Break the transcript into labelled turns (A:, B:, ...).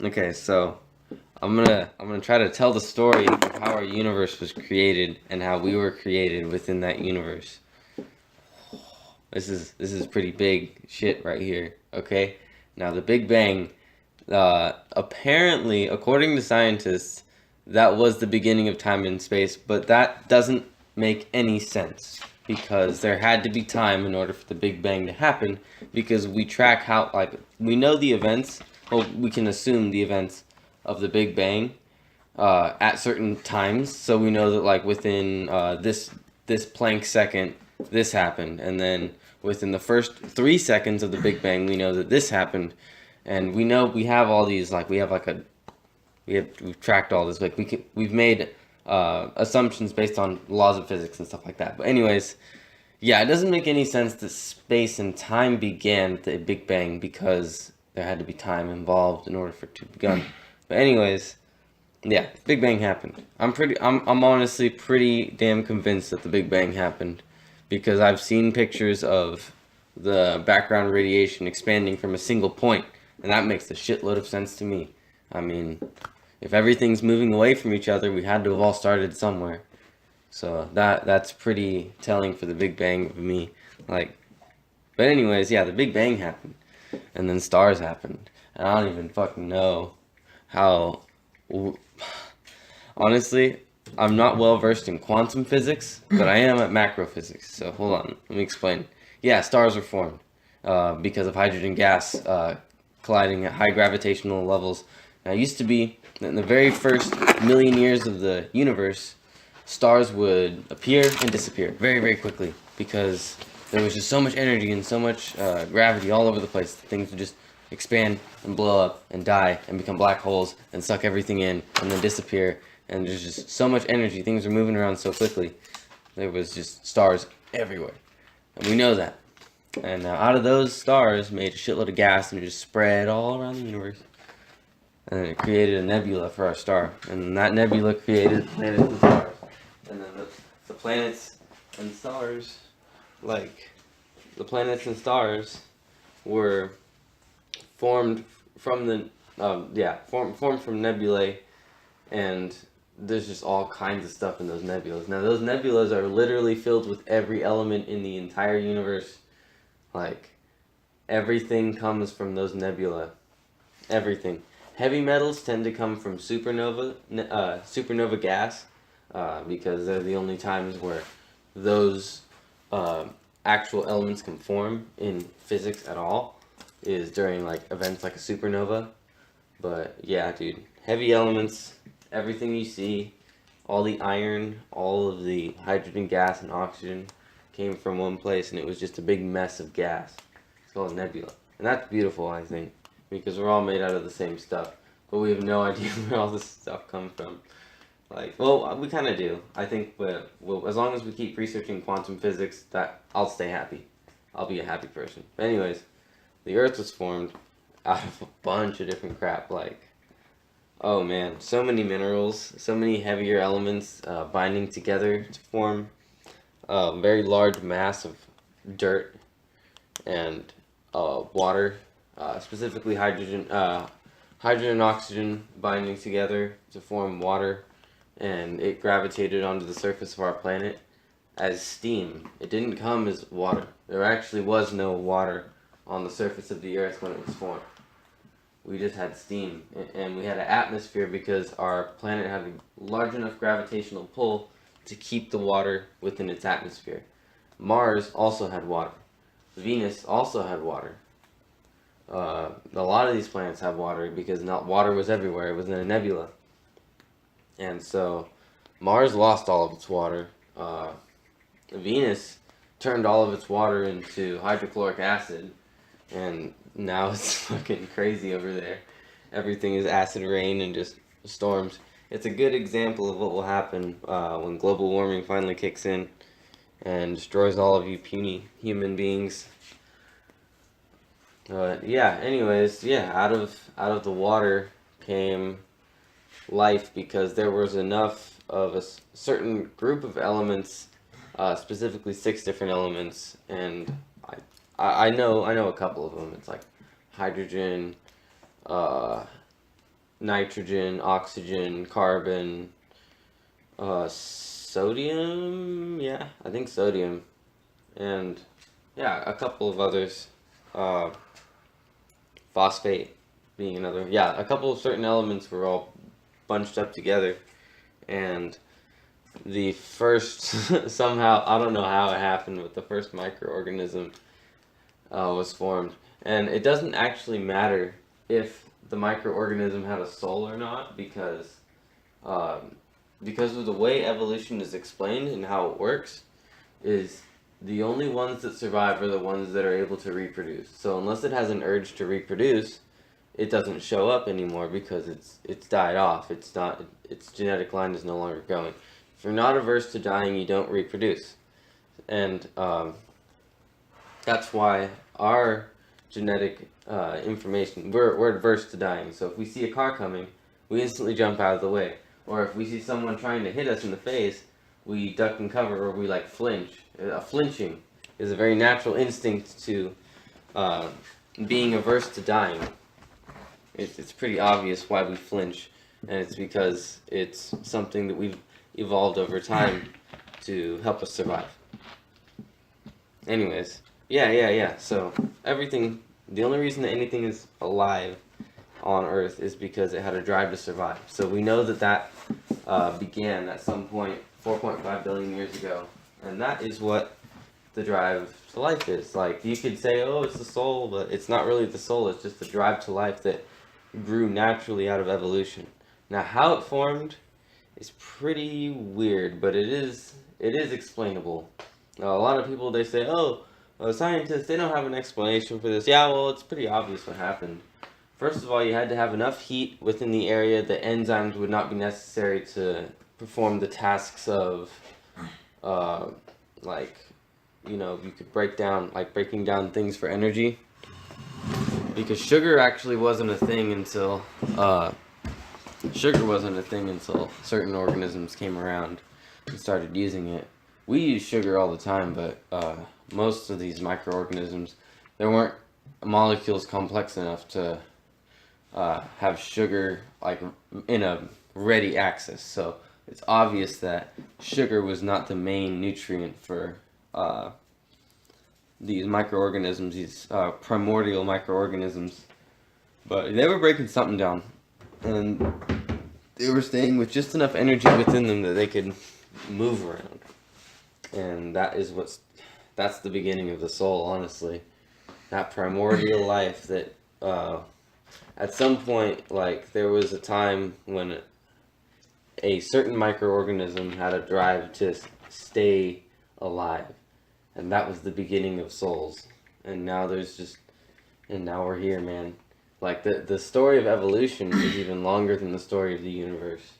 A: Okay, so I'm gonna try to tell the story of how our universe was created and how we were created within that universe. This is pretty big shit right here. Okay, now the Big Bang, apparently, according to scientists, that was the beginning of time and space, but that doesn't make any sense because there had to be time in order for the Big Bang to happen because we track how, like, we know the events, well, we can assume the events of the Big Bang at certain times, so we know that like within this Planck second, this happened, and then within the first 3 seconds of the Big Bang, we know that this happened, and we know we have all these like we have like a we've tracked all this like we've made assumptions based on laws of physics and stuff like that. But anyways, yeah, it doesn't make any sense that space and time began at the Big Bang because there had to be time involved in order for it to begun. But anyways, yeah, Big Bang happened. I'm honestly pretty damn convinced that the Big Bang happened because I've seen pictures of the background radiation expanding from a single point, and that makes a shitload of sense to me. I mean, if everything's moving away from each other, we had to have all started somewhere. So that's pretty telling for the Big Bang of me. Like, but anyways, yeah, the Big Bang happened, and then stars happened, and I don't even fucking know how. Honestly, I'm not well versed in quantum physics, but I am at macro physics. So hold on, let me explain. Yeah, stars were formed because of hydrogen gas colliding at high gravitational levels. Now, it used to be that in the very first million years of the universe, stars would appear and disappear very, very quickly because there was just so much energy and so much gravity all over the place. Things would just expand and blow up and die and become black holes and suck everything in and then disappear. And there's just so much energy. Things are moving around so quickly. There was just stars everywhere. And we know that. And now out of those stars made a shitload of gas and it just spread all around the universe. And it created a nebula for our star. And that nebula created planets and stars. And then the planets and stars, like, the planets and stars were formed from the, formed from nebulae, and there's just all kinds of stuff in those nebulas. Now, those nebulas are literally filled with every element in the entire universe. Like, everything comes from those nebula. Everything. Heavy metals tend to come from supernova gas, because they're the only times where those uh, actual elements can form in physics at all, is during like events like a supernova. But yeah, dude, heavy elements, everything you see, all the iron, all of the hydrogen gas and oxygen came from one place, and it was just a big mess of gas. It's called a nebula. And that's beautiful, I think, because we're all made out of the same stuff, but we have no idea where all this stuff comes from. Like, well, we kind of do. I think, but well, as long as we keep researching quantum physics, that I'll stay happy. I'll be a happy person. But anyways, the Earth was formed out of a bunch of different crap. Like, oh man, so many minerals, so many heavier elements binding together to form a very large mass of dirt and water, specifically hydrogen and oxygen binding together to form water, and it gravitated onto the surface of our planet as steam. It didn't come as water. There actually was no water on the surface of the Earth when it was formed. We just had steam, and we had an atmosphere because our planet had a large enough gravitational pull to keep the water within its atmosphere. Mars also had water. Venus also had water. A lot of these planets have water because not water was everywhere. It was in a nebula, and so Mars lost all of its water. Venus turned all of its water into hydrochloric acid, and now it's fucking crazy over there. Everything is acid rain and just storms. It's a good example of what will happen when global warming finally kicks in and destroys all of you puny human beings. Yeah. Anyways, yeah. Out of the water came life because there was enough of a certain group of elements, specifically six different elements, and I know a couple of them. It's like hydrogen, uh, nitrogen, oxygen, carbon, sodium. Yeah, I think sodium, and yeah, a couple of others. Uh, phosphate being another. Yeah, a couple of certain elements were all bunched up together, and the first somehow, I don't know how it happened, but the first microorganism was formed. And it doesn't actually matter if the microorganism had a soul or not, um, because of the way evolution is explained and how it works, is the only ones that survive are the ones that are able to reproduce. So unless it has an urge to reproduce, it doesn't show up anymore because it's died off. It's not, its genetic line is no longer going. If you're not averse to dying, you don't reproduce, and that's why our genetic information, we're adverse to dying. So if we see a car coming, we instantly jump out of the way. Or if we see someone trying to hit us in the face, we duck and cover, or we like flinch. Flinching is a very natural instinct to being averse to dying. It's pretty obvious why we flinch, and it's because it's something that we've evolved over time to help us survive. Anyways, yeah. So everything, the only reason that anything is alive on Earth is because it had a drive to survive. So we know that began at some point 4.5 billion years ago, and that is what the drive to life is. Like, you could say, oh, it's the soul, but it's not really the soul. It's just the drive to life that grew naturally out of evolution. Now, how it formed is pretty weird, but it is explainable. A lot of people, they say, oh, scientists, they don't have an explanation for this. Yeah, well, it's pretty obvious what happened. First of all, you had to have enough heat within the area that enzymes would not be necessary to perform the tasks of, you could breaking down things for energy. Because sugar actually wasn't a thing until certain organisms came around and started using it. We use sugar all the time, but most of these microorganisms, there weren't molecules complex enough to have sugar like in a ready access. So it's obvious that sugar was not the main nutrient for these microorganisms, these primordial microorganisms. But they were breaking something down, and they were staying with just enough energy within them that they could move around. And that's the beginning of the soul, honestly. That primordial life that at some point, like, there was a time when a certain microorganism had a drive to stay alive. And that was the beginning of souls. And now now we're here, man. Like, the story of evolution is even longer than the story of the universe.